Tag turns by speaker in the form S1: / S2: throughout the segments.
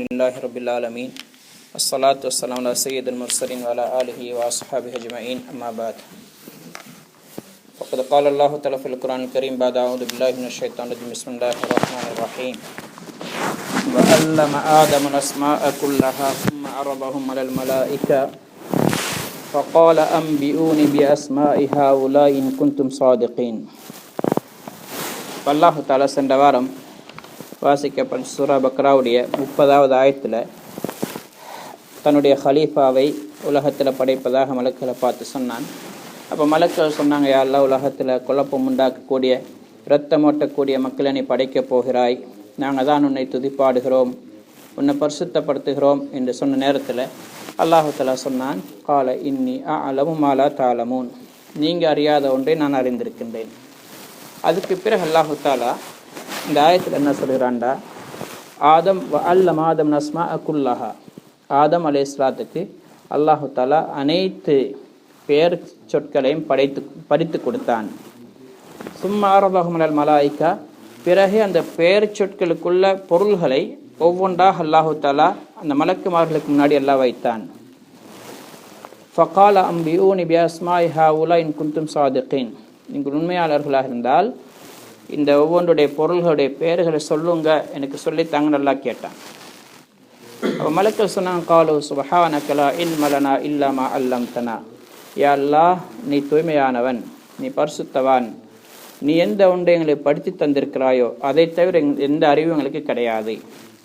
S1: لله رب العالمين الصلاة والسلام على سيد المرسلين وعلى آله وأصحابه أجمعين أما بعد وقد قال الله تعالى في القرآن الكريم بعد أعوذ بالله من الشيطان الرجيم بسم الله الرحمن الرحيم وعلم آدم الأسماء كلها ثم عرضهم على الملائكة فقال أنبئوني بأسماء هؤلاء إن كنتم صادقين. الله تعالى சென்ற வாரம் வாசிக்கப்பட்ட சூரா பக்ராவுடைய 30வது ஆயத்தில் தன்னுடைய ஹலீஃபாவை உலகத்தில் படைப்பதாக மலக்களை பார்த்து சொன்னான். அப்போ மலக்கள் சொன்னாங்க, யா அல்லாஹ், உலகத்தில் குழப்பம் உண்டாக்கக்கூடிய இரத்தம் ஓட்டக்கூடிய மக்களை நீ படைக்கப் போகிறாய், நாங்கள் தான் உன்னை துதிப்பாடுகிறோம், உன்னை பரிசுத்தப்படுத்துகிறோம் என்று சொன்ன நேரத்தில் அல்லாஹு தஆலா சொன்னான், கால இன்னி அலமு மாலா தாலமூன், நீங்கள் அறியாத ஒன்றை நான் அறிந்திருக்கின்றேன். அதுக்கு பிறகு அல்லாஹு தஆலா இந்த ஆயத்தில் என்ன சொல்கிறான்டா, ஆதம் ஆதம் நஸ்மா குல்லஹா, ஆதம் அலைஹிஸ்ஸலாத்துக்கு அல்லாஹு தஆலா அனைத்து பெயர் சொற்களையும் படித்து கொடுத்தான். சும்மா அரபஹும் அலல் மலாயிகா, பிறகு அந்த பெயர் சொற்களுக்குள்ள பொருள்களை ஒவ்வொன்றாக அல்லாஹு தஆலா அந்த மலக்குமார்களுக்கு முன்னாடி எல்லாம் வைத்தான். ஃபகால அம்பியூனி பிஅஸ்மாஇ ஹாஉலா இன் குன்தும் சாதிகீன், நீங்கள் உண்மையாளர்களாக இருந்தால் இந்த ஒவ்வொன்றுடைய பொருள்களுடைய பெயர்களை சொல்லுங்க, எனக்கு சொல்லித்தாங்க நல்லா கேட்டான். அப்போ மலக்கள் சொன்னாங்க, காலு சுப்ஹானக லா இல்ம லனா இல்லா மா அல்லம்தனா, யா அல்லாஹ், நீ தூய்மையானவன், நீ பரிசுத்தவான், நீ எந்த ஒன்றை எங்களை படித்து தந்திருக்கிறாயோ அதை தவிர எந்த அறிவும் எங்களுக்கு கிடையாது.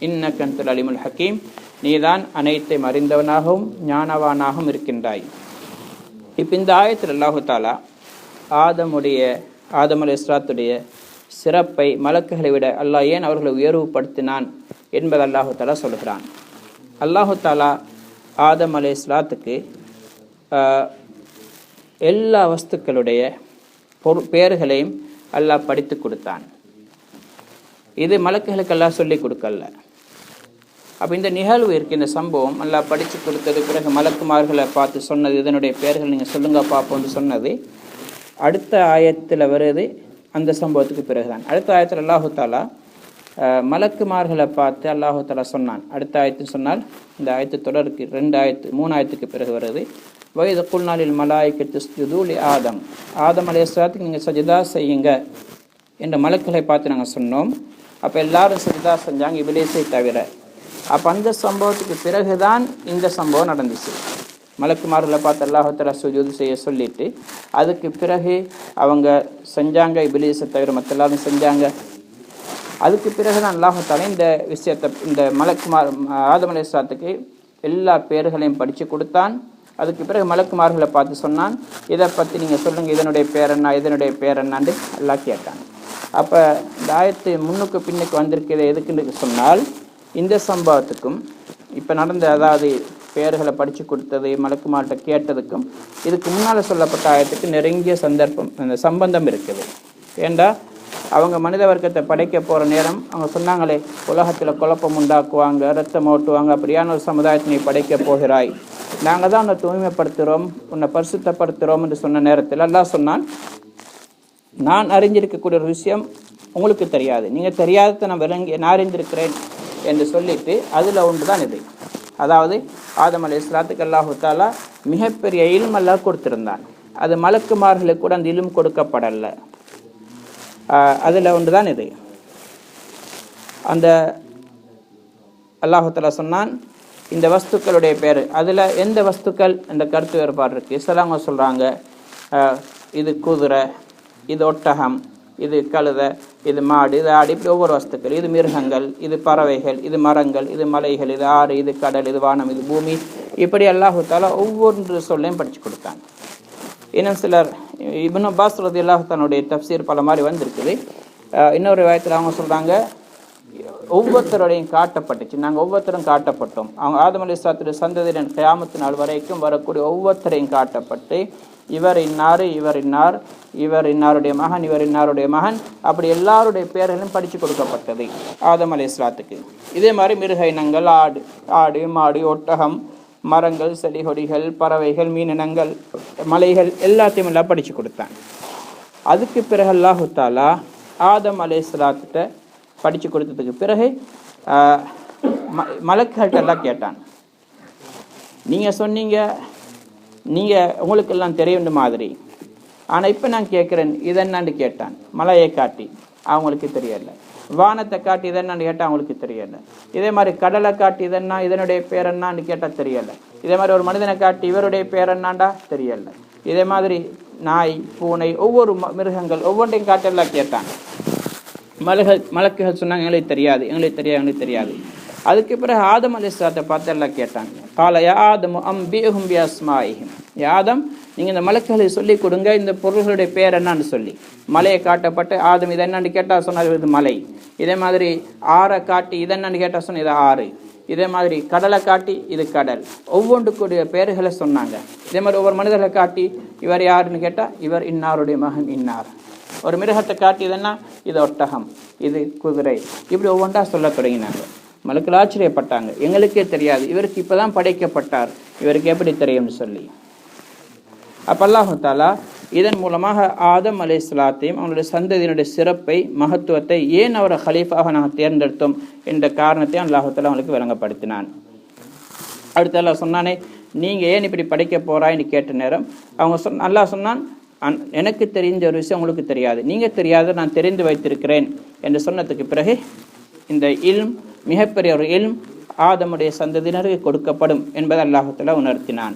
S1: இன்னக அன்தல் அலீமுல் ஹக்கீம், நீதான் அனைத்தையும் அறிந்தவனாகவும் ஞானவானாகவும் இருக்கின்றாய். இப்போ இந்த ஆயத்தில் அல்லாஹு தஆலா ஆதம் அலைஹிஸ்ஸலாத்துடைய சிறப்பை மலக்குகளை விட அல்லாஹ் ஏன் அவர்களை உயர்வுபடுத்தினான் என்பது அல்லாஹு தஆலா சொல்கிறான். அல்லாஹு தஆலா ஆதம் அலைஹிஸ்ஸலாத்துக்கு எல்லா வஸ்துக்களுடைய பெயர்களையும் அல்லாஹ் படித்து கொடுத்தான். இது மலக்குகளுக்கு அல்லாஹ் சொல்லி கொடுக்கல. அப்போ இந்த நிகழ்வு இருக்கு, இந்த சம்பவம் அல்லாஹ் படித்து கொடுத்தது பிறகு மலக்குமார்களை பார்த்து சொன்னது, இதனுடைய பெயர்கள் நீங்கள் சொல்லுங்க பார்ப்போம்னு சொன்னது அடுத்த ஆயத்தில் வருது. அந்த சம்பவத்துக்கு பிறகுதான் அடுத்த ஆயத்தில் அல்லாஹு தஆலா மலக்குமார்களை பார்த்து அல்லாஹு தஆலா சொன்னான். அடுத்த ஆயத்து சொன்னால் இந்த ஆயத்து தொடருக்கு 3 ஆயத்துக்கு பிறகு வருது. வயது குல்நாளில் மலாயிக்கத்து இஸ்ஜுது லி ஆதம், ஆதம் அலைஹிஸ்ஸலாத்துக்கு நீங்கள் சஜிதா செய்யுங்க என்ற மலக்குகளை பார்த்து நாங்கள் சொன்னோம். அப்போ எல்லாரும் சஜிதா செஞ்சாங்க, இப்லீஸை தவிர. அப்போ அந்த சம்பவத்துக்கு பிறகுதான் இந்த சம்பவம் நடந்துச்சு. மலக்குமார்களை பார்த்து அல்லாஹ் தஆலா சுஜூது செய்ய சொல்லிட்டு அதுக்கு பிறகு அவங்க செஞ்சாங்க, இப்லீஸை தவிர மற்ற எல்லாரும் செஞ்சாங்க. அதுக்கு பிறகு தான் அல்லாஹ் தஆலா இந்த விஷயத்தை இந்த மலக்குமார் ஆதம் அலைஹிஸ்ஸலாத்துக்கு எல்லா பெயர்களையும் படித்து கொடுத்தான். அதுக்கு பிறகு மலக்குமார்களை பார்த்து சொன்னான், இதை பற்றி நீங்கள் சொல்லுங்கள், இதனுடைய பேர் என்ன, இதனுடைய பேர் என்னான்னு எல்லாம் கேட்டான். அப்போ இந்த ஆயத்து முன்னுக்கு பின்னுக்கு வந்திருக்கிறது எதுக்குன்னு சொன்னால், இந்த சம்பவத்துக்கும் இப்போ நடந்த அதாவது பெயர்களை படித்து கொடுத்தது மலக்குமார்கிட்ட கேட்டதுக்கும் இதுக்கு முன்னால் சொல்லப்பட்ட ஆயத்துக்கு நெருங்கிய அந்த சம்பந்தம் இருக்குது. ஏண்டா அவங்க மனித வர்க்கத்தை படைக்க போகிற நேரம் அவங்க சொன்னாங்களே, உலகத்தில் குழப்பம் உண்டாக்குவாங்க, இரத்தம் ஓட்டுவாங்க, அப்படியான ஒரு சமுதாயத்தை நீ படைக்க போகிறாய், நாங்கள் தான் உன்னை தூய்மைப்படுத்துகிறோம், உன்னை பரிசுத்தப்படுத்துகிறோம் என்று சொன்ன நேரத்தில் அல்லாஹ் சொன்னான், நான் அறிஞ்சிருக்கக்கூடிய ஒரு விஷயம் உங்களுக்கு தெரியாது, நீங்கள் தெரியாததை நான் அறிந்திருக்கிறேன் என்று சொல்லிட்டு அதில் ஒன்று தான் இது. அதாவது ஆதம் அலைஹிஸ்ஸலாத்துக்கு அல்லாஹு தஆலா மிகப்பெரிய இல்ம் அல்லாஹ் கொடுத்திருந்தான். அது மலக்குமார்களுக்கு கூட அந்த இல்ம் கொடுக்கப்படலை. அதில் ஒன்று தான் இது. அந்த அல்லாஹு தஆலா சொன்னான், இந்த வஸ்துக்களுடைய பேர், அதில் எந்த வஸ்துக்கள் என்ற கருத்து வேறுபாடு இருக்குது. சிலவங்க சொல்கிறாங்க இது குதிரை, இது ஒட்டகம், இது கழுதை, இது மாடு, இது ஆடு, இப்படி ஒவ்வொரு வஸ்துக்கள், இது மிருகங்கள், இது பறவைகள், இது மரங்கள், இது மலைகள், இது ஆறு, இது கடல், இது வானம், இது பூமி, இப்படி அல்லாஹு தஆலா ஒவ்வொன்று சொல்லையும் படித்து கொடுத்தான். இன்னும் சிலர் இப்னு அப்பாஸ் ரலியல்லாஹு தன்னுடைய தஃப்சீர் பல மாதிரி வந்திருக்குது. இன்னொரு வாயத்தில் அவங்க சொல்கிறாங்க, ஒவ்வொருத்தரோடையும் காட்டப்பட்டுச்சு, நாங்கள் ஒவ்வொருத்தரும் காட்டப்பட்டோம். அவங்க ஆதம் அலைஹிஸ்ஸலாத்துடைய சந்ததியின் கியாமத்து நாள் வரைக்கும் வரக்கூடிய ஒவ்வொருத்தரையும் காட்டப்பட்டு இவர் இன்னார், இவர் இன்னார், இவர் இன்னாருடைய மகன், இவர் இன்னாருடைய மகன், அப்படி எல்லாருடைய பெயர்களும் படித்து கொடுக்கப்பட்டது ஆதம் அலைஹிஸ்ஸலாத்துக்கு. இதே மாதிரி மிருக இனங்கள், ஆடு, மாடு, ஒட்டகம், மரங்கள், செடி கொடிகள், பறவைகள், மீனினங்கள், மலைகள் எல்லாத்தையும் எல்லாம் படித்து கொடுத்தான். அதுக்கு பிறகு அல்லாஹு தஆலா ஆதம் அலைஹிஸ்ஸலாத்துட்ட படித்து கொடுத்ததுக்கு பிறகு மலக்குகள்கிட்ட எல்லாம் கேட்டான். நீங்கள் சொன்னீங்க உங்களுக்கு எல்லாம் தெரியும் மாதிரி, ஆனால் இப்போ நான் கேட்குறேன் இதென்னான்னு கேட்டான். மலையை காட்டி அவங்களுக்கு தெரியல, வானத்தை காட்டி இதென்னான்னு கேட்டால் அவங்களுக்கு தெரியல. இதே மாதிரி கடலை காட்டி இதனுடைய பேர் என்னான்னு கேட்டால் தெரியல. இதே மாதிரி ஒரு மனிதனை காட்டி இவருடைய பேர் என்னாண்டா தெரியல. இதே மாதிரி நாய், பூனை, ஒவ்வொரு மிருகங்கள் ஒவ்வொன்றையும் காட்டெல்லாம் கேட்டான். மலக்குகள் சொன்னாங்க எங்களுக்கு தெரியாது. அதுக்கு பிறகு ஆதம் அலைஹிஸ்ஸலாத்தை பார்த்து எல்லாம் கேட்டாங்க. கால யா ஆதம் அம்பிஹும் பி அஸ்மாஇஹிம், ஆதம் நீங்கள் இந்த மலக்குகளை சொல்லி கொடுங்க இந்த பொருள்களுடைய பேர் என்னான்னு சொல்லி. மலையை காட்டப்பட்டு ஆதம் இதை என்னான்னு கேட்டால் சொன்னார் இது மலை. இதே மாதிரி ஆறை காட்டி இதை என்னான்னு கேட்டால் சொன்ன இது ஆறு. இதே மாதிரி கடலை காட்டி இது கடல். ஒவ்வொன்றுக்குடைய பேர்களை சொன்னாங்க. இதே மாதிரி ஒவ்வொரு மனிதர்களை காட்டி இவர் யாருன்னு கேட்டால் இவர் இன்னாருடைய மகன் இன்னார். ஒரு மிருகத்தை காட்டி இதென்னா இது ஒட்டகம், இது குதிரை, இப்படி ஒவ்வொன்றா சொல்ல தொடங்கினாங்க. மலக்குகள் ஆச்சரியப்பட்டாங்க, எங்களுக்கே தெரியாது, இவருக்கு இப்போதான் படைக்கப்பட்டார், இவருக்கு எப்படி தெரியும்னு சொல்லி. அப்போ அல்லாஹ் தஆலா இதன் மூலமாக ஆதம் அலைஹிஸ்ஸலாத்தையும் அவனுடைய சந்ததியினுடைய சிறப்பை, மகத்துவத்தை, ஏன் அவரை ஹலீஃபாக நாங்கள் தேர்ந்தெடுத்தோம் என்ற காரணத்தையும் அல்லாஹ் தஆலா அவங்களுக்கு விளங்கப்படுத்தினான். அடுத்து அல்லாஹ் சொன்னானே, நீங்கள் ஏன் இப்படி படைக்க போறாய்ன்னு கேட்ட நேரம் அவங்க அல்லாஹ் சொன்னான், எனக்கு தெரிஞ்ச ஒரு விஷயம் உங்களுக்கு தெரியாது, நீங்கள் தெரியாத நான் தெரிந்து வைத்திருக்கிறேன் என்று சொன்னதுக்கு பிறகு இந்த இல்ம், மிகப்பெரிய ஒரு இல்ம் ஆதமுடைய சந்ததியினருக்கு கொடுக்கப்படும் என்பதை அல்லாஹ் தஆலா உணர்த்தினான்.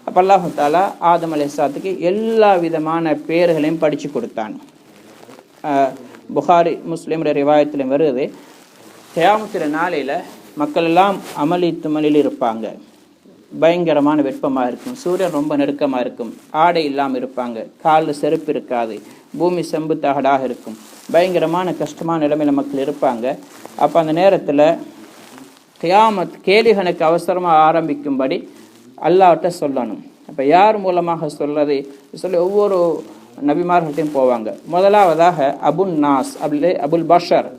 S1: அப்போ அல்லாஹ் தஆலா ஆதம் அலைஹிஸ்ஸலாத்துக்கு எல்லா விதமான பேர்களையும் படித்து கொடுத்தான். புகாரி முஸ்லிமுடைய ரிவாயத்திலும் வருது, கியாமத்துடைய நாளையில் மக்கள் எல்லாம் அமளி துமலில் இருப்பாங்க. பயங்கரமான வெப்பமாக இருக்கும், சூரியன் ரொம்ப நெருக்கமாக இருக்கும், ஆடை இல்லாமல் இருப்பாங்க, காலில் செருப்பு இருக்காது, பூமி செம்பு தகடாக இருக்கும், பயங்கரமான கஷ்டமான நிலைமையில் மக்கள் இருப்பாங்க. அப்போ அந்த நேரத்தில் கியாமத் கேலிகனுக்கு அவசரமாக ஆரம்பிக்கும்படி அல்லாஹ்ட்ட சொல்லணும். அப்போ யார் மூலமாக சொல்றது சொல்லி ஒவ்வொரு நபிமார்கள்ட்டையும் போவாங்க. முதலாவதாக அபுன் நாஸ் அபுல் பஷர்,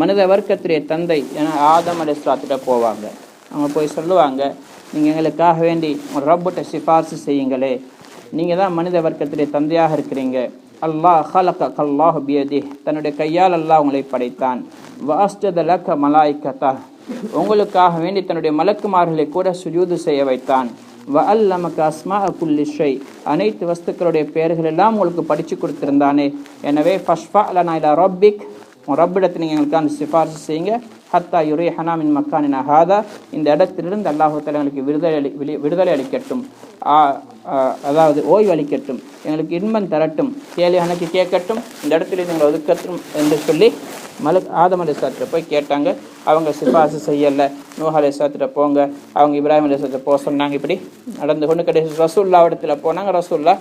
S1: மனித வர்க்கத்துடைய தந்தை என ஆதம் அலைஹிஸ்ஸலாத்திட்ட போவாங்க. அவங்க போய் சொல்லுவாங்க, நீங்கள் எங்களுக்காக வேண்டி ஒரு ரப்பிட்ட சிபார்சு செய்யுங்களே, நீங்கள் தான் மனித வர்க்கத்துடைய தந்தையாக இருக்கிறீங்க. அல்லாஹ் ஹலக அல்லாஹு பியதி, தன்னுடைய கையால் அல்லாஹ் உங்களை படைத்தான். வாஸ்ஜத லக மலாய்கதா, உங்களுக்காக வேண்டி தன்னுடைய மலக்குமார்களை கூட சுஜூது செய்ய வைத்தான். வ அல்லமக அஸ்மா குல்லி ஷை, அனைத்து வஸ்துக்களுடைய பெயர்கள் எல்லாம் உங்களுக்கு படித்து கொடுத்திருந்தானே. எனவே ஃபஷ்ஃபா லனா இலா ரப்பிக், உன் ரப்பிடத்தை நீங்கள் எங்களுக்கான சிபார்சு செய்யுங்க. ஹத்தா யுரீஹனா மின் மக்கானினா ஹாதா, இந்த இடத்திலிருந்து அல்லாஹு தஆலா எங்களுக்கு விடுதலை அளிக்கட்டும், அதாவது ஓய்வு அளிக்கட்டும், எங்களுக்கு இன்பம் தரட்டும், கேள்வி எனக்கு கேட்கட்டும், இந்த இடத்துல நீங்கள் ஒதுக்கட்டும் என்று சொல்லி ஆதம் அலைஹிஸ்ஸலாத்திட்ட போய் கேட்டாங்க. அவங்க சிபார்சு செய்யலை. நூஹ் அலைஹிஸ்ஸலாத்திட்ட போங்க, அவங்க இப்ராஹிம் அலைஹிஸ்ஸலாத்திட்ட போக சொன்னாங்க. இப்படி நடந்து கொண்டு கடைசி ரசூல்லா இடத்துல போனாங்க. ரசூல்லா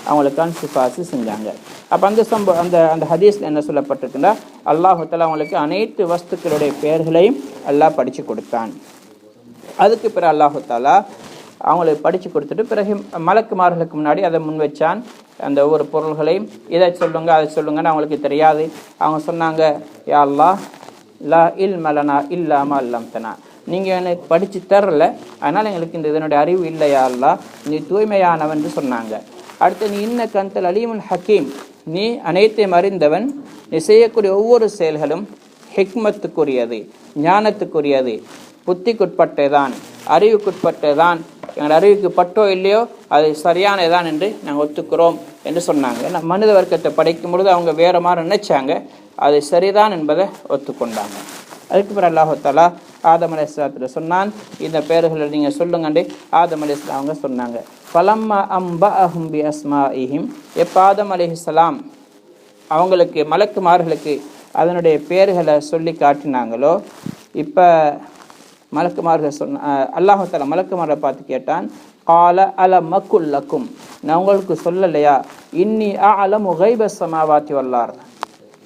S1: அவங்களுக்கான சிபார்சு செஞ்சாங்க. அப்போ அந்த ஹதீஸில் என்ன சொல்லப்பட்டிருக்குன்னா, அல்லாஹ் தஆலா அவங்களுக்கு அனைத்து வஸ்துக்களுடைய பெயர்களையும் அல்லாஹ் படித்து கொடுத்தான். அதுக்கு பிறகு அல்லாஹ் தஆலா அவங்களுக்கு படித்து கொடுத்துட்டு பிறகு மலக்குமார்களுக்கு முன்னாடி அதை முன் வச்சான். அந்த ஒவ்வொரு பொருள்களையும் இதை சொல்லுங்க அதை சொல்லுங்கன்னு அவங்களுக்கு தெரியாது. அவங்க சொன்னாங்க, யா அல்லாஹ் லா இல்ம லனா இல்லா மா அல்லம்தனா, நீங்கள் எனக்கு படித்து தரல, அதனால் எங்களுக்கு இந்த இதனுடைய அறிவு இல்லை, யா அல்லாஹ் நீ தூய்மையானவன் சொன்னாங்க. அடுத்து நீ இன்னக அன்தல் அலீமுல் ஹக்கீம், நீ அனைத்தையும் அறிந்தவன், நீ செய்யக்கூடிய ஒவ்வொரு செயல்களும் ஹிக்மத்துக்குரியது, ஞானத்துக்குரியது, புத்திக்குட்பட்டதான், அறிவுக்குட்பட்டதான், எங்கள் அறிவுக்கு பட்டோ இல்லையோ அது சரியானதான் என்று நாங்கள் ஒத்துக்கிறோம் என்று சொன்னாங்க. ஏன்னா மனித வர்க்கத்தை படைக்கும் பொழுது அவங்க வேறு மாதிரி நினைச்சாங்க, அது சரிதான் என்பதை ஒத்துக்கொண்டாங்க. அதுக்கு பிறகு அல்லாஹ் தஆலா ஆதம் அலைஹிஸ்ஸலாத்திட்ட சொன்னான், இந்த பெயர்களை நீங்கள் சொல்லுங்கண்டு. ஆதம் அலைஹிஸ்ஸலாம் அவங்க சொன்னாங்க. ஃபலம்மா அம்பஅஹும் பி அஸ்மாஇஹிம், எப்போ ஆதம் அலைஹிஸ்ஸலாம் அவங்களுக்கு மலக்குமார்களுக்கு அதனுடைய பெயர்களை சொல்லி காட்டினாங்களோ, இப்போ மலக்குமார்கள் அல்லாஹ் தஆலா மலக்குமாரை பார்த்து கேட்டான், கால அல மக்குல்லக்கும், நான் உங்களுக்கு சொல்லலையா, இன்னி அஅலமு கைப ஸமாவாத்தி வல் அர்த்,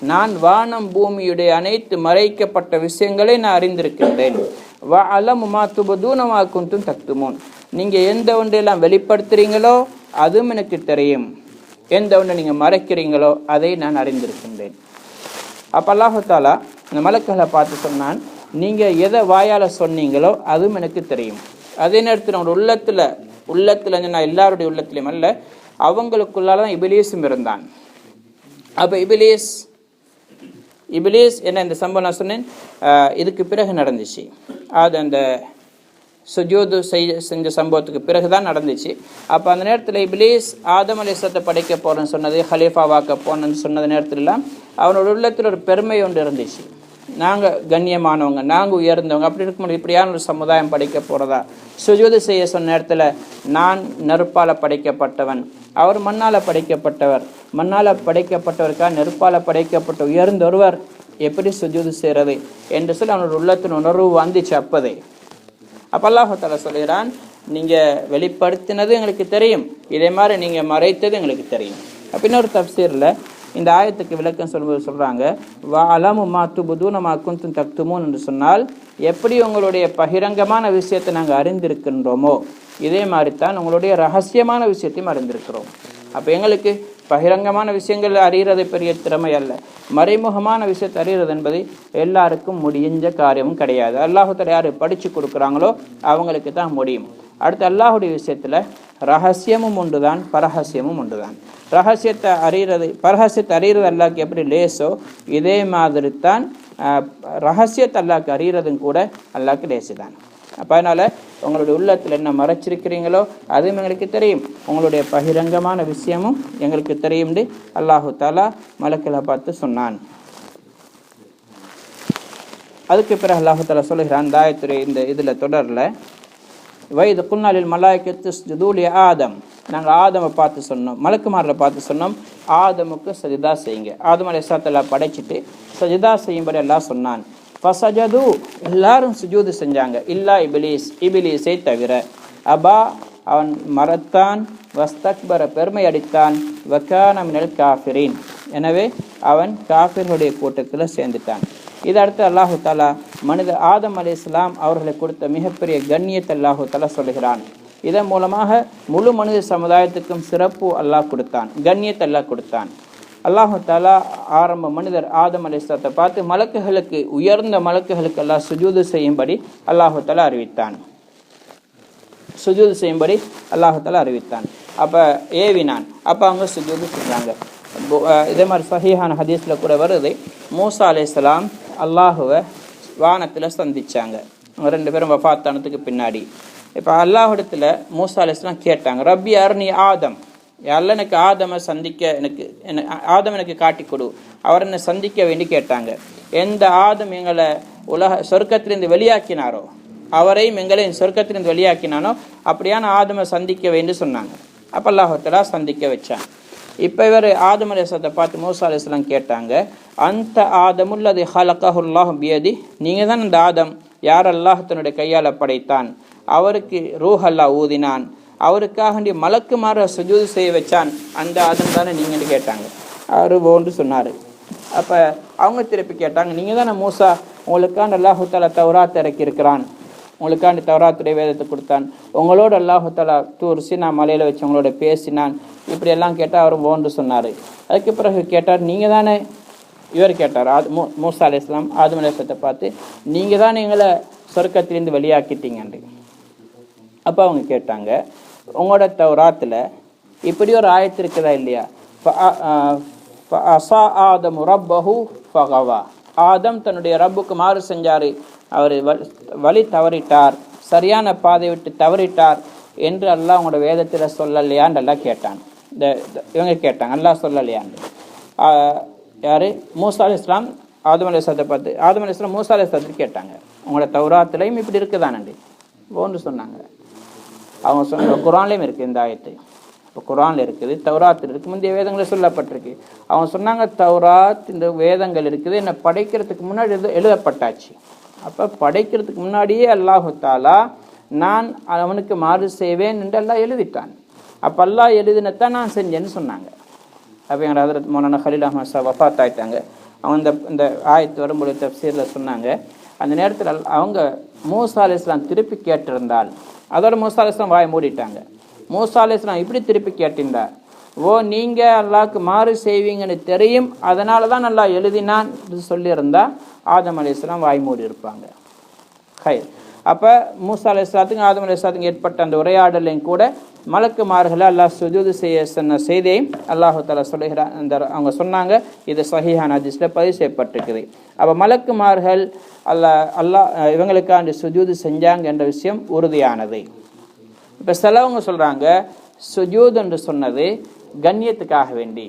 S1: நான் வானம் பூமியுடைய அனைத்து மறைக்கப்பட்ட விஷயங்களை நான் அறிந்திருக்கின்றேன். வ அலமு மா துபதூன மா குன்தும் தக்துமூன், நீங்கள் எந்த ஒன்றையெல்லாம் வெளிப்படுத்துகிறீங்களோ அதுவும் எனக்கு தெரியும், எந்த ஒன்றை நீங்கள் மறைக்கிறீங்களோ அதை நான் அறிந்திருக்கின்றேன். அப்போ அல்லாஹ் தஆலா இந்த மலக்குகளை பார்த்து சொன்னான், நீங்கள் எதை வாயால் சொன்னீங்களோ அதுவும் எனக்கு தெரியும். அதே நேரத்தில் அவங்க உள்ளத்தில் நான் எல்லாருடைய உள்ளத்திலையும் அல்ல, அவங்களுக்குள்ளால தான் இபிலீஸும் இருந்தான். அப்போ இபிலீஸ் இபிலீஸ் என்ன இந்த சம்பவம் நான் சொன்னேன், இதுக்கு பிறகு நடந்துச்சு. அது அந்த சுஜூது செஞ்ச சம்பவத்துக்கு பிறகு தான் நடந்துச்சு. அப்போ அந்த நேரத்தில் இபிலீஸ் ஆதம் அலைஹிஸ்ஸலாத்தை படைக்க போகிறேன்னு சொன்னது, ஹலீஃபாவாக்க போனேன்னு சொன்னது நேரத்துலலாம் அவனோட உள்ளத்தில் ஒரு பெருமை ஒன்று இருந்துச்சு. நாங்கள் கண்ணியமானவங்க, நாங்கள் உயர்ந்தவங்க, அப்படி இருக்கும்போது இப்படியான ஒரு சமுதாயம் படைக்க போகிறதா. சுஜூது செய்ய சொன்ன நேரத்தில் நான் நெருப்பால் படைக்கப்பட்டவன், அவர் மண்ணால் படைக்கப்பட்டவர், மண்ணால் படைக்கப்பட்டவருக்காக நெருப்பால் படைக்கப்பட்ட உயர்ந்த ஒருவர் எப்படி சுஜூது செய்கிறது என்று சொல்லி அவனோட உள்ளத்தின் உணர்வு வந்துச்சு அப்போதே. அப்போ அல்லாஹ் தஆலா சொல்கிறான், நீங்கள் வெளிப்படுத்தினது எங்களுக்கு தெரியும், இதே மாதிரி நீங்கள் மறைத்தது எங்களுக்கு தெரியும். அப்போ இன்னொரு தஃப்சீரில் இந்த ஆயத்துக்கு விளக்கம் சொல்லும்போது சொல்கிறாங்க, வா அலமு மா துபுதூன மா குன்தும் தக்துமூன் என்று சொன்னால், எப்படி உங்களுடைய பகிரங்கமான விஷயத்தை நாங்கள் அறிந்திருக்கின்றோமோ இதே மாதிரி தான் உங்களுடைய ரகசியமான விஷயத்தையும் அறிந்திருக்கிறோம். அப்போ எங்களுக்கு பகிரங்கமான விஷயங்கள் அறிகிறது பெரிய திறமை அல்ல, மறைமுகமான விஷயத்தை அறிகிறது என்பது எல்லாருக்கும் முடிஞ்ச காரியமும் கிடையாது. அல்லாஹ் தஆலா யார் படித்து கொடுக்குறாங்களோ அவங்களுக்கு தான் முடியும். அடுத்து அல்லாஹுடைய விஷயத்தில் ரகசியமும் உண்டு தான், பரஹசியமும் உண்டு தான். ரகசியத்தை அறிகிறது அல்லாஹ்க்கு எப்படி லேசோ இதே மாதிரி தான் ரகசியத்தை அல்லாஹ்க்கு அறிகிறதும் கூட அல்லாஹ்க்கு லேசு தான். அப்போ அதனால் உங்களுடைய உள்ளத்தில் என்ன மறைச்சிருக்கிறீங்களோ அதுவும் எங்களுக்கு தெரியும், உங்களுடைய பகிரங்கமான விஷயமும் எங்களுக்கு தெரியும்னு அல்லாஹு தஆலா மலக்களை பார்த்து சொன்னான். அதுக்கு பிறகு அல்லாஹு தஆலா சொல்லுகிறான் இந்த ஆயத்துடைய இந்த இதில் தொடரில், வைது குன்னாலில் மலாய்க்கத்து சுஜூது ஆதம், நாங்கள் ஆதமை பார்த்து சொன்னோம், மலக்குமாரில் பார்த்து சொன்னோம், ஆதமுக்கு சஜிதா செய்யுங்க. ஆதம் அலைஹிஸ்ஸலாத்தை படைச்சிட்டு சஜிதா செய்யும்படி எல்லாம் சொன்னான். ஃபசஜது, எல்லாரும் சுஜூது செஞ்சாங்க, இல்லா இபிலீஸ், இபிலீஸை தவிர. அபா, அவன் மறத்தான், வஸ்தக்பர, பெருமை அடித்தான், வக்கான மினல் காஃபிரீன், எனவே அவன் காஃபிர்களுடைய கூட்டத்தில் சேர்ந்துட்டான். இதை அடுத்து அல்லாஹு தஆலா ஆதம் அலைஹிஸ்ஸலாம் அவர்களை கொடுத்த மிகப்பெரிய கண்ணியத்தை அல்லாஹு தஆலா சொல்லுகிறான். இதன் மூலமாக முழு மனித சமுதாயத்துக்கும் சிறப்பு அல்லாஹ் கொடுத்தான், கண்ணியத்தை அல்லாஹ் கொடுத்தான். அல்லாஹு தஆலா ஆரம்ப மனிதர் ஆதம் அலைஹிஸ்ஸலாத்தை பார்த்து மலக்குகளுக்கு, உயர்ந்த மலக்குகளுக்கு அல்லாஹ் சுஜூது செய்யும்படி அல்லாஹு தஆலா அறிவித்தான், சுஜூது செய்யும்படி அல்லாஹு தஆலா அறிவித்தான். அப்போ ஏவினான், அப்போ அவங்க சுஜூது செஞ்சாங்க. இதே மாதிரி சஹீஹான ஹதீஸில் கூட வருது, மூசா அலைஹிஸ்ஸலாம் அல்லாஹுவை வானத்தில் சந்திச்சாங்க, ரெண்டு பேரும் வஃபாத்தானதுக்கு பின்னாடி. இப்போ அல்லாஹிடத்தில் மூசா அலைஹிஸ்ஸலாம் கேட்டாங்க, ரப்பி அர்னி ஆதம், யாரெல்லாம் எனக்கு ஆதமை சந்திக்க, ஆதம் எனக்கு காட்டி கொடு, அவர் என்னை சந்திக்க வேண்டி கேட்டாங்க. எந்த ஆதம் எங்களை சொர்க்கத்திலிருந்து வெளியாக்கினாரோ, அவரையும் எங்களையும் சொர்க்கத்திலிருந்து வெளியாக்கினானோ அப்படியான ஆதமை சந்திக்க வேண்டி சொன்னாங்க. அப்போ அல்லாஹ் தஆலா சந்திக்க வச்சான். இப்போ இவர் ஆதம் அலைஹிஸ்ஸலாத்தை பார்த்து மூசா அலைஹிஸ்ஸலாம் கேட்டாங்க, அந்த ஆதமுல்லதி ஹலகஹுல்லாஹு பியதி, நீங்கள் தான் அந்த ஆதம் யார் அல்லாஹ் தன்னுடைய கையால் படைத்தான், அவருக்கு ரூஹ் அல்லாஹ் ஊதினான், அவருக்காக மலக்குமார சுஜூது செய்ய வச்சான், அந்த ஆதம் தானே நீங்கன்னு கேட்டாங்க. அவர் ஓன்று சொன்னார். அப்போ அவங்க திருப்பி கேட்டாங்க, நீங்கள் தானே மூசா, உங்களுக்கான அல்லாஹு தஆலா தௌராத் இறக்கியிருக்கிறான், உங்களுக்காண்டி தௌராத்துடைய வேதத்தை கொடுத்தான், உங்களோட அல்லாஹு தஆலா தூர் சீனா மலையில் வச்சு உங்களோட பேசினான், இப்படியெல்லாம் கேட்டால் அவர் ஓன்று சொன்னார். அதுக்கு பிறகு கேட்டார், நீங்கள் தானே, இவர் கேட்டார் மூசா அலைஹிஸ்ஸலாம் ஆதம் அலைஹிஸ்ஸலாத்தை பார்த்து, நீங்கள் தான் எங்களை சொர்க்கத்திலேருந்து வெளியாக்கிட்டீங்கன்று. அப்போ அவங்க கேட்டாங்க, உங்களோட தௌராத்தில் இப்படி ஒரு ஆயத்து இருக்குதா இல்லையா, அஸா ஆதமு ரப்பஹு ஃபகவா, ஆதம் தன்னுடைய ரப்புக்கு மாறு செஞ்சார், அவர் வழி தவறிட்டார், சரியான பாதை விட்டு தவறிட்டார் என்று அல்லாஹ் உங்களோட வேதத்தில் சொல்லலையான்னு எல்லாம் கேட்டான். இவங்க கேட்டாங்க, அல்லாஹ் சொல்லலையான்னு. யார்? மூசா அலைஹிஸ்ஸலாம் ஆதம் அலைஹிஸ்ஸலாத்தை பார்த்து, ஆதம் அலைஹிஸ்ஸலாம் மூசா அலைஹிஸ்ஸலாத்துக்கு கேட்டாங்க, உங்களோட தௌராத்துலையும் இப்படி இருக்குதானண்டி ஒன்று சொன்னாங்க. அவங்க சொன்ன குர்ஆன்லேயும் இருக்குது இந்த ஆயத்து, இப்போ குர்ஆனில் இருக்குது, தௌராத்தில் இருக்குது, முந்தைய வேதங்களில் சொல்லப்பட்டிருக்கு. அவங்க சொன்னாங்க, தௌராத் இந்த வேதங்கள் இருக்குது, என்னை படைக்கிறதுக்கு முன்னாடி எழுதப்பட்டாச்சு. அப்போ படைக்கிறதுக்கு முன்னாடியே அல்லாஹு தஆலா நான் அவனுக்கு மாறு செய்வேன் என்று எல்லாம் எழுதிட்டான். அப்போ அல்லாஹ் எழுதினத்தான் நான் செஞ்சேன்னு சொன்னாங்க. அப்போ எங்கள் ஹதரத் மௌலானா கலீல் அஹ்மத் ஷா வஃபாத் ஆயிட்டாங்க. அவங்க இந்த ஆயத்து வரும்போது தஃப்சீரில் சொன்னாங்க, அந்த நேரத்தில் அவங்க மூசா அலைஹிஸ்ஸலாம் திருப்பி கேட்டிருந்தால், அதோட மூசா அலைஹிஸ்ஸலாம் வாயை மூடிட்டாங்க. மூசா அலைஹிஸ்ஸலாம் இப்படி திருப்பி கேட்டிருந்தார், ஓ நீங்கள் அல்லாஹ்க்கு மாறு செய்வீங்கன்னு தெரியும், அதனால தான் அல்லாஹ் எழுதினான் சொல்லியிருந்தா ஆதம் அலைஹிஸ்ஸலாம் வாய் மூடி இருப்பாங்க. ஹை, அப்போ மூசா அலைஹிஸ்ஸலாத்துக்கும் ஆதம் அலைஹிஸ்ஸலாத்துக்கும் ஏற்பட்ட அந்த உரையாடலையும் கூட மலக்குமார்களை அல்லாஹ் சுஜூது செய்ய சொன்ன செய்தியையும் அல்லாஹு தஆலா சொல்லுகிறான். அந்த அவங்க சொன்னாங்க, இது சஹீஹான ஹதீஸில் பதிவு செய்யப்பட்டிருக்குது. அப்போ மலக்குமார்கள் அல்லாஹ் இவங்களுக்காண்டி சுஜூது செஞ்சாங்க என்ற விஷயம் உறுதியானது. இப்போ சிலவங்க சொல்கிறாங்க சுஜூத் என்று சொன்னது கண்ணியத்துக்காக வேண்டி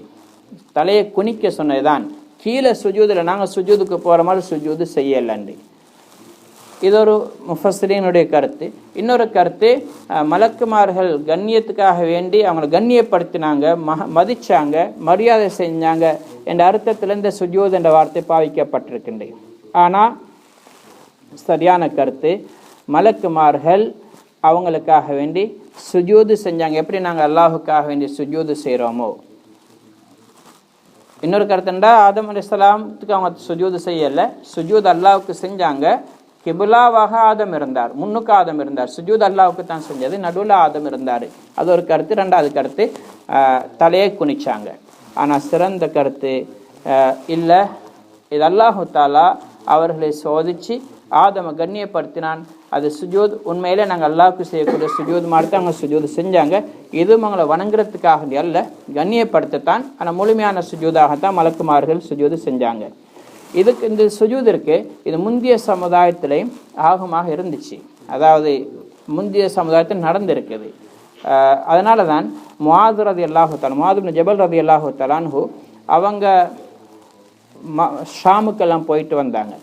S1: தலையை குனிக்க சொன்னதுதான், கீழே சுஜூதில் நாங்கள் சுஜூதுக்கு போகிற மாதிரி சுஜூது செய்யலண்டு. இது ஒரு முஃபஸ்ஸிரீனுடைய கருத்து. இன்னொரு கருத்து, மலக்குமார்கள் கண்ணியத்துக்காக வேண்டி அவங்களை கண்ணியப்படுத்தினாங்க, மதிச்சாங்க, மரியாதை செஞ்சாங்க என்ற அர்த்தத்தில் இந்த சுஜூத் என்ற வார்த்தை பாவிக்கப்பட்டிருக்கின்றது. ஆனால் சரியான கருத்து, மலக்குமார்கள் அவங்களுக்காக வேண்டி சுஜூது செஞ்சாங்க, எப்படி நாங்கள் அல்லாஹுக்காக வேண்டி சுஜூது செய்கிறோமோ. இன்னொரு கருத்துண்டா, ஆதம் அலைஹிஸ்ஸலாத்துக்கு அவங்க சுஜூது செய்யலை, சுஜூத் அல்லாஹுக்கு செஞ்சாங்க. கிபுலாவாக ஆதம் இருந்தார், முன்னுக்கு ஆதம் இருந்தார், சுஜூத் அல்லாஹுக்கு தான் செஞ்சது, நடுவில் ஆதம் இருந்தார். அது ஒரு கருத்து. ரெண்டாவது கருத்து, தலையை குனிச்சாங்க. ஆனால் சிறந்த கருத்து இல்லை, இது அல்லாஹு தாலா அவர்களை சோதித்து ஆதமை கண்ணியப்படுத்தினான். அது சுஜூத் உண்மையிலே நாங்கள் அல்லாஹுக்கு செய்யக்கூடிய சுஜூத் மாதிரி அவங்க சுஜூத் செஞ்சாங்க. இதுவும் அவங்களை வணங்குறதுக்காக அல்ல, கண்ணியப்படுத்தத்தான். ஆனால் முழுமையான சுஜூதாகத்தான் மலக்குமார்கள் சுஜூது செஞ்சாங்க. இதுக்கு இந்த சுஜூத் இருக்கு, இது முந்தைய சமுதாயத்திலையும் ஆகமாக இருந்துச்சு, அதாவது முந்தைய சமுதாயத்தில் நடந்திருக்குது. அதனால தான் முஆது ரலியல்லாஹு தஆலா, முஆது இப்னு ஜபல் ரலியல்லாஹு தஆலா அன்ஹு அவங்க ஷாமுக்கெல்லாம் போயிட்டு வந்தாங்க.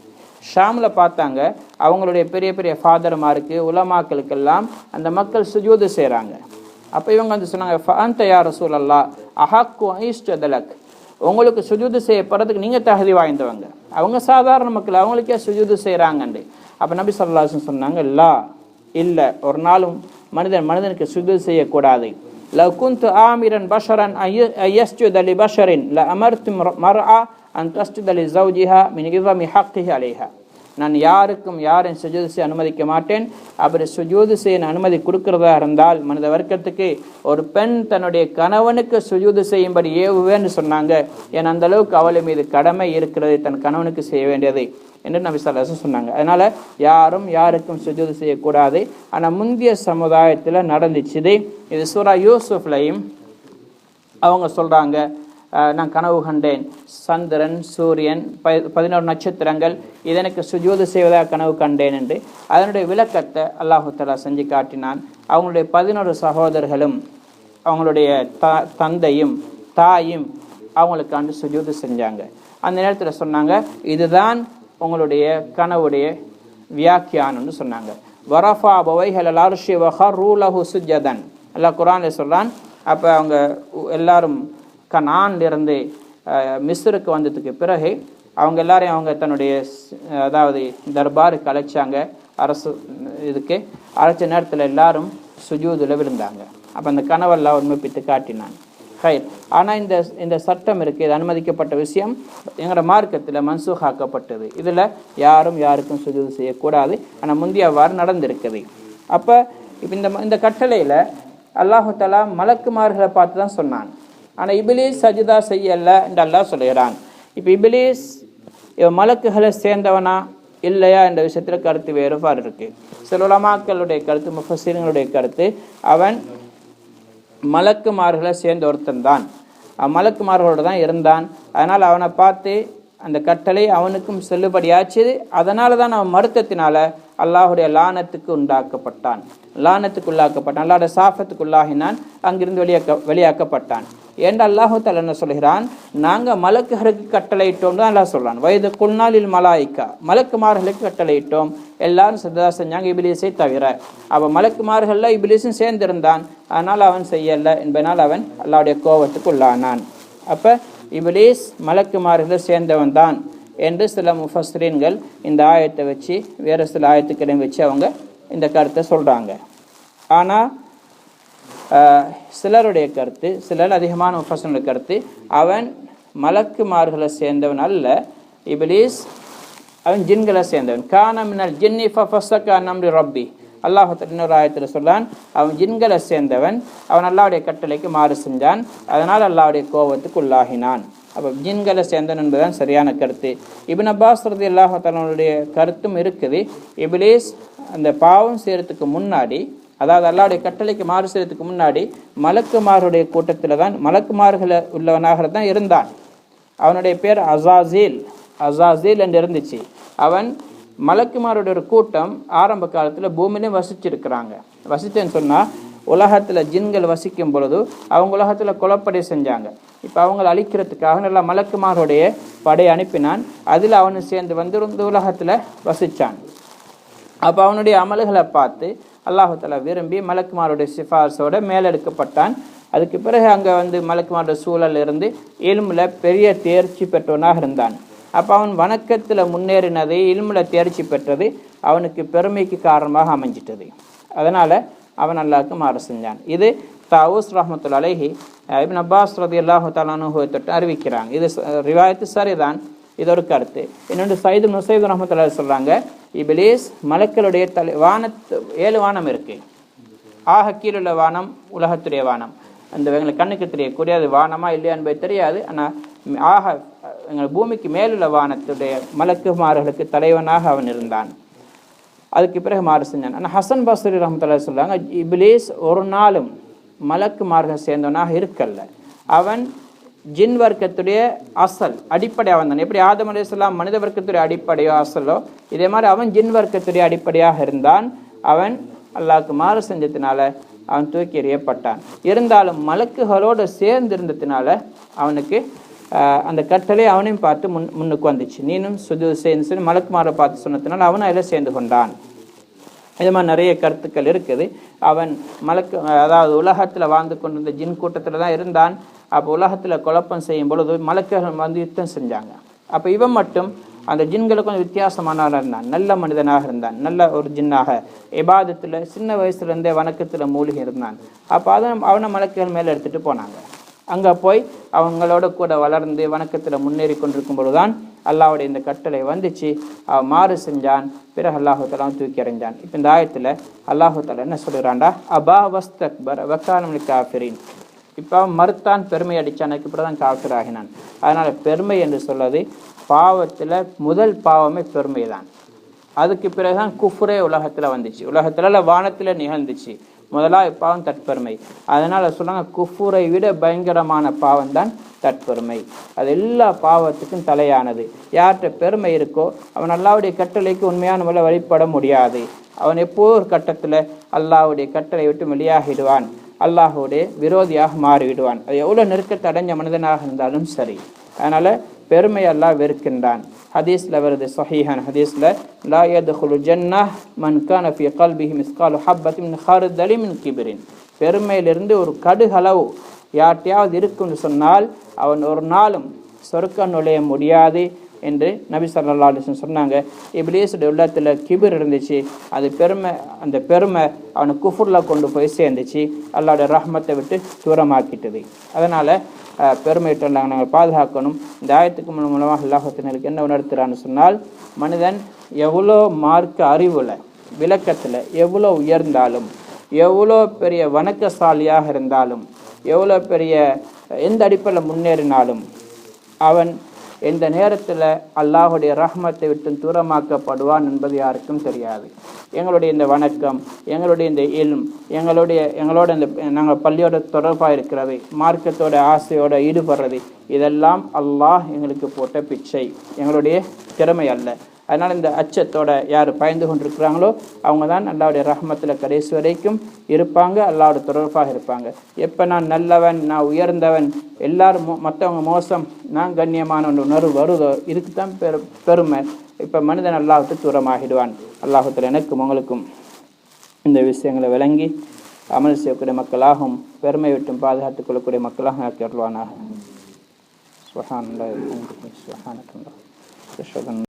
S1: ஷாமில் பார்த்தாங்க அவங்களுடைய பெரிய பெரிய ஃபாதர்மாருக்கு உலமாக்களுக்கெல்லாம் அந்த மக்கள் சுஜூது செய்கிறாங்க. அப்போ இவங்க வந்து சொன்னாங்க, ஃபஅன்த யா ரசூலல்லாஹ் அஹக்கு ஐஸ்தலக், உங்களுக்கு சுஜூது செய்யப்படுறதுக்கு நீங்கள் தகுதி வாய்ந்தவங்க, அவங்க சாதாரண மக்கள், அவங்களுக்கே சுஜூது செய்கிறாங்கண்டு. அப்போ நபி ஸல்லல்லாஹு அலைஹி வஸல்லம் சொன்னாங்க, இல்லை, ஒரு நாளும் மனிதனுக்கு சுஜூது செய்யக்கூடாது. லவ் குன்து ஆமிரன் பஷரன் அயஸ்ஜுத லி பஷரின் ல அமர்து மர்ஆ அன் தஸ்ஜுத லி ஸௌஜிஹா மின் இஸமி ஹக்கிஹி அலைஹா, நான் யாருக்கும் யாரையும் சுஜூது செய்ய அனுமதிக்க மாட்டேன். அப்படி சுஜூது செய்ய அனுமதி கொடுக்கிறதா இருந்தால் மனித வர்க்கத்துக்கு ஒரு பெண் தன்னுடைய கணவனுக்கு சுஜூது செய்யும்படி ஏவுவேன்னு சொன்னாங்க. ஏன்னா அந்த அளவுக்கு அவளை மீது கடமை இருக்கிறது, தன் கணவனுக்கு செய்ய வேண்டியது என்று நபி ஸல்லல்லாஹு அலைஹி வஸல்லம் சொன்னாங்க. அதனால யாரும் யாருக்கும் சுஜூது செய்யக்கூடாது. ஆனால் முந்தைய சமுதாயத்தில் நடந்துச்சு. இது சூரா யூசுஃப்லையும் அவங்க சொல்கிறாங்க, நான் கனவு கண்டேன், சந்திரன் சூரியன் 11 நட்சத்திரங்கள் இதனுக்கு சுஜூது செய்வதாக கனவு கண்டேன் என்று. அதனுடைய விளக்கத்தை அல்லாஹு தஆலா செஞ்சு காட்டினான். அவங்களுடைய 11 சகோதரர்களும் அவங்களுடைய தந்தையும் தாயும் அவங்களுக்காண்டு சுஜூது செஞ்சாங்க. அந்த நேரத்தில் சொன்னாங்க, இதுதான் உங்களுடைய கனவுடைய வியாக்கியானம்னு சொன்னாங்க. வரஃபா பவைஹல் அர்ஷி வஹர்ரு லஹு சுஜ்ஜதன், அல்லாஹ் குர்ஆனில் சொல்றான். அப்போ அவங்க எல்லாரும் கனான்லிருந்து மிஸ்ருக்கு வந்ததுக்கு பிறகு அவங்க எல்லாரையும் அவங்க தன்னுடைய அதாவது தர்பாருக்கு அழைச்சாங்க. அரசு இதுக்கு அழைச்ச நேரத்தில் எல்லாரும் சுஜூதில் விழுந்தாங்க. அப்போ அந்த கனவெல்லாம் உண்மைப்பித்து காட்டினான். ஆனால் இந்த சட்டம் இருக்குது, இது அனுமதிக்கப்பட்ட விஷயம், எங்களோட மார்க்கத்தில் மன்சூஹாக்கப்பட்டது. இதில் யாரும் யாருக்கும் சுஜூது செய்யக்கூடாது. ஆனால் முந்தைய அவ்வாறு நடந்திருக்குது. அப்போ இப்போ இந்த கட்டளையில் அல்லாஹு தஆலா மலக்குமார்களை பார்த்து தான் சொன்னான். ஆனால் இபிலீஸ் சஜிதா செய்யலை என்று அல்லாஹ் சொல்கிறான். இப்போ இபிலீஸ் மலக்குகளை சேர்ந்தவனா இல்லையா என்ற விஷயத்தில் கருத்து வேறுபாடு இருக்குது. சில உலமாக்களுடைய கருத்து, முஃபஸ்ஸிரீன்களுடைய கருத்து, அவன் மலக்குமார்களை சேர்ந்த ஒருத்தன் தான், மலக்குமார்களோடு தான் இருந்தான். அதனால் அவனை பார்த்து அந்த கட்டளை அவனுக்கும் செல்லுபடியாச்சு. அதனால தான் அவன் மறுத்தத்தினால அல்லாஹுடைய லானத்துக்கு உள்ளாக்கப்பட்டான், அல்லாஹுடைய சாஃபத்துக்குள்ளாகினான், அங்கிருந்து வெளியாக்கப்பட்டான். ஏன் அல்லாஹு தஆலா என்ன சொல்கிறான், நாங்கள் மலக்குகளுக்கு கட்டளையிட்டோம் தான் அல்லாஹ் சொல்கிறான். வயது குல்நாளில் மலாய்க்கா, மலக்குமார்களுக்கு கட்டளையிட்டோம், எல்லாரும் சஜதா செஞ்சாங்க இபிலீஸை தவிர. அப்போ மலக்குமார்களில் இபிலீஸும் சேர்ந்திருந்தான், அதனால் அவன் செய்யலை என்பதனால் அவன் அல்லாஹுடைய கோபத்துக்கு உள்ளானான். அப்போ இபிலீஸ் மலக்குமார்களை சேர்ந்தவன் தான் என்று சில முஃபஸ்ஸிரீன்கள் இந்த ஆயத்தை வச்சு வேறு சில ஆயத்துக்களையும் வச்சு அவங்க இந்த கருத்தை சொல்கிறாங்க. ஆனால் சிலருடைய கருத்து, சிலர் அதிகமான முஃபஸ்ஸிரீன்களுடைய கருத்து, அவன் மலக்குமார்களை சேர்ந்தவன் அல்ல, இபிலீஸ் அவன் ஜின்களை சேர்ந்தவன். கான மினல் ஜின்னி ஃபஃபஸக அன் அம்ரி ரப்பி, அல்லாஹ் இன்னொரு ஆயத்தில் சொல்றான், அவன் ஜின்களை சேர்ந்தவன், அவன் அல்லாஹ்வுடைய கட்டளைக்கு மாறு செஞ்சான், அதனால் அல்லாஹ்வுடைய கோபத்துக்கு உள்ளாகினான். அப்போ ஜின்களை சேர்ந்தன் என்பதுதான் சரியான கருத்து. இப்னு அப்பாஸ் ரலியல்லாஹு தஆலாவுடைய கருத்தும் இருக்குது. இப்லீஸ் அந்த பாவம் செய்யறதுக்கு முன்னாடி, அதாவது அல்லாஹ்வுடைய கட்டளைக்கு மாறு செய்யறதுக்கு முன்னாடி மலக்குமாருடைய கூட்டத்தில் தான், மலக்குமார்களை உள்ளவனாக தான் இருந்தான். அவனுடைய பேர் அசாசீல் என்று இருந்துச்சு. அவன் மலக்குமாருடைய ஒரு கூட்டம் ஆரம்ப காலத்தில் பூமியிலையும் வசிச்சிருக்கிறாங்க. வசித்தேன்னு சொன்னால் உலகத்தில் ஜின்கள் வசிக்கும் பொழுது அவங்க உலகத்தில் கொலைப்படை செஞ்சாங்க. இப்போ அவங்களை அழிக்கிறதுக்காக நல்லா மலக்குமாருடைய படை அனுப்பினான். அதில் அவனு சேர்ந்து வந்து உலகத்தில் வசித்தான். அப்போ அவனுடைய அமல்களை பார்த்து அல்லாஹு தஆலா விரும்பி மலக்குமாருடைய சிஃபார்ஸோட மேலெடுக்கப்பட்டான். அதுக்கு பிறகு அங்கே வந்து மலக்குமாருடைய சூழல் இருந்து இல்முல பெரிய தேர்ச்சி பெற்றவனாக இருந்தான். அப்போ அவன் வணக்கத்தில் முன்னேறினது, இல்முல தேர்ச்சி பெற்றது அவனுக்கு பெருமைக்கு காரணமாக அமைஞ்சிட்டது. அதனால் அவன் அல்லாஹ்வுக்கு மாறு செஞ்சான். இது தாவூஸ் ரஹ்மத்துல்லாஹி அலைஹி இப்னு அப்பாஸ் ரலியல்லாஹு தஆலா அன்ஹு தொட்டு அறிவிக்கிறாங்க. இது ரிவாயத்து சரிதான், இது ஒரு கருத்து. இன்னொன்று சையது முசைத் ரஹ்மத்துல்லாஹி சொல்கிறாங்க, இப்லீஸ் மலக்களுடைய வானத்து 7 வானம் இருக்குது. ஆக கீழுள்ள வானம் உலகத்துடைய வானம், அந்த எங்களுக்கு கண்ணுக்கு தெரியக்கூடிய அது வானமா இல்லையா என்பது தெரியாது. ஆனால் ஆக எங்கள் பூமிக்கு மேலுள்ள வானத்துடைய மலக்குமார்களுக்கு தலைவனாக அவன் இருந்தான். அதுக்கு பிறகு மாறு செஞ்சான். ஆனால் ஹசன் பஸ்ரி ரஹ்மத்துல்லாஹி சொல்கிறாங்க, இப்லீஸ் ஒரு நாளும் மலக்குமார்கள் சேர்ந்தவனாக இருக்கல்ல. அவன் ஜின் வர்க்கத்துடைய அசல் அடிப்படையாக வந்தான். எப்படி ஆதம் அலைஹிஸ்ஸலாம் மனித வர்க்கத்துடைய அடிப்படையோ அசலோ, இதே மாதிரி அவன் ஜின் வர்க்கத்துடைய அடிப்படையாக இருந்தான். அவன் அல்லாஹ்வுக்கு மாறு செஞ்சதுனால அவன் தூக்கி எறியப்பட்டான். இருந்தாலும் மலக்குகளோடு சேர்ந்து இருந்ததுனால அவனுக்கு அந்த கட்டளை அவனையும் பார்த்து முன்னுக்கு வந்துச்சு. நீனும் சேர்ந்து மலக்குமாரை பார்த்து சொன்னதுனால அவனும் அதில் சேர்ந்து கொண்டான். இது மாதிரி நிறைய கருத்துக்கள் இருக்குது. அவன் அதாவது உலகத்தில் வாழ்ந்து கொண்டிருந்த ஜின் கூட்டத்தில் தான் இருந்தான். அப்போ உலகத்தில் குழப்பம் செய்யும் பொழுது மலக்குகள் வந்து யுத்தம் செஞ்சாங்க. அப்போ இவன் மட்டும் அந்த ஜின்களுக்கு கொஞ்சம் வித்தியாசமானவனாக இருந்தான், நல்ல மனிதனாக இருந்தான், நல்ல ஒரு ஜின்னாக இபாதத்தில் சின்ன வயசுலேருந்தே வணக்கத்தில் மூழ்கி இருந்தான். அப்போ அவனை மலக்குகள் மேலே எடுத்துகிட்டு போனாங்க. அங்கே போய் அவங்களோட கூட வளர்ந்து வணக்கத்தில் முன்னேறி கொண்டிருக்கும் பொழுதுதான் அல்லாஹ்வுடைய இந்த கட்டளை வந்துச்சு. அவன் மாறு செஞ்சான். பிறகு அல்லாஹு தஆலா தூக்கி எறிஞ்சான். இப்போ இந்த ஆயத்தில் அல்லாஹு தஆலா என்ன சொல்கிறான்டா, அபா வஸ்தக்பர் வகான மினல் காஃபிரீன். இப்போ அவன் மறுத்தான், பெருமை அடித்தானுக்கு இப்படி தான் காஃபிர் ஆகினான். அதனால் பெருமை என்று சொல்வது பாவத்தில் முதல் பாவமே பெருமை தான். அதுக்கு பிறகுதான் குஃப்ரே உலகத்தில் வந்துச்சு. உலகத்தில் வானத்தில் நிகழ்ந்துச்சு. முதலாக பாவம் தற்பெருமை. அதனால் சொல்லுவாங்க, குஃபுரை விட பயங்கரமான பாவம் தான் தற்பெருமை. அது எல்லா பாவத்துக்கும் தலையானது. யார்கிட்ட பெருமை இருக்கோ அவன் அல்லாஹ்வுடைய கட்டளைக்கு உண்மையான முறையில் வழிபட முடியாது. அவன் எப்போ ஒரு கட்டத்தில் அல்லாஹ்வுடைய கட்டளை விட்டு வெளியாகிடுவான், அல்லாஹ்வுடைய விரோதியாக மாறிவிடுவான். அது எவ்வளோ நெருக்கத்தை அடைஞ்ச மனிதனாக இருந்தாலும் சரி. அதனால் பெருமை அல்லாஹ் வெறுக்கின்றான். ஹதீஸில் வருது, சஹீஹான ஹதீஸில், லா யத்குலு ஜன்னஹ் மன் கான ஃபீ கல்பிஹி மிஸ்காலு ஹப்பத்தின் மின் ஹர்தலி மின் கிப்ரின். பெருமையிலிருந்து ஒரு கடுகளவு யார்ட்டையாவது இருக்குன்னு சொன்னால் அவன் ஒரு நாளும் சொர்க்கம் நுழைய முடியாது என்று நபி ஸல்லல்லாஹு அலைஹி வஸல்லம் சொன்னாங்க. இப்லீஸுடைய உள்ளத்தில் கிபிர் இருந்துச்சு. அது அந்த பெருமை அவனை குஃபுரில் கொண்டு போய் சேர்ந்துச்சு, அல்லாஹ்வுடைய ரஹ்மத்தை விட்டு தூரமாக்கிட்டது. அதனால் பெருமையிட்டு நாங்கள் பாதுகாக்கணும். இந்த ஆயத்துக்கு மூலமாக அல்லாஹ்வுக்கு என்ன உணர்த்துறான்னு சொன்னால், மனிதன் எவ்வளோ மார்க்க அறிவில் விளக்கத்தில் எவ்வளோ உயர்ந்தாலும், எவ்வளோ பெரிய வணக்கசாலியாக இருந்தாலும், எவ்வளோ பெரிய எந்த அடிப்படையில் முன்னேறினாலும் அவன் எந்த நேரத்தில் அல்லாஹுடைய ரஹ்மத்தை விட்டு தூரமாக்கப்படுவான் என்பது யாருக்கும் தெரியாது. எங்களுடைய இந்த வணக்கம், எங்களுடைய இந்த இல்ம், எங்களோட இந்த நாங்கள் பள்ளியோட தொடர்பாக இருக்கிறது, மார்க்கத்தோட ஆசையோட ஈடுபடுறது, இதெல்லாம் அல்லாஹ் எங்களுக்கு போட்ட பிச்சை, எங்களுடைய திறமை அல்ல. அதனால் இந்த அச்சத்தோட யார் பயந்து கொண்டிருக்கிறாங்களோ அவங்க தான் அல்லாஹ்வுடைய ரஹ்மத்தில் கடைசி வரைக்கும் இருப்பாங்க, அல்லாஹ்வோட தொடர்பாக இருப்பாங்க. எப்போ நான் நல்லவன், நான் உயர்ந்தவன், எல்லாரும் மற்றவங்க மோசம், நான் கண்ணியமான உணர்வு வருதோ இதுக்கு தான் பெருமை. இப்போ மனிதன் அல்லாஹ்வுக்கு தூரமாகிடுவான். அல்லாஹ்வுத்தாலா எனக்கும் உங்களுக்கும் இந்த விஷயங்களை விளங்கி அமல் செய்யக்கூடிய மக்களாகவும் பெருமை விட்டும் பாதுகாத்துக் கொள்ளக்கூடிய மக்களாக ஆக்கி அருள்வானாக. சுப்ஹானல்லாஹ்.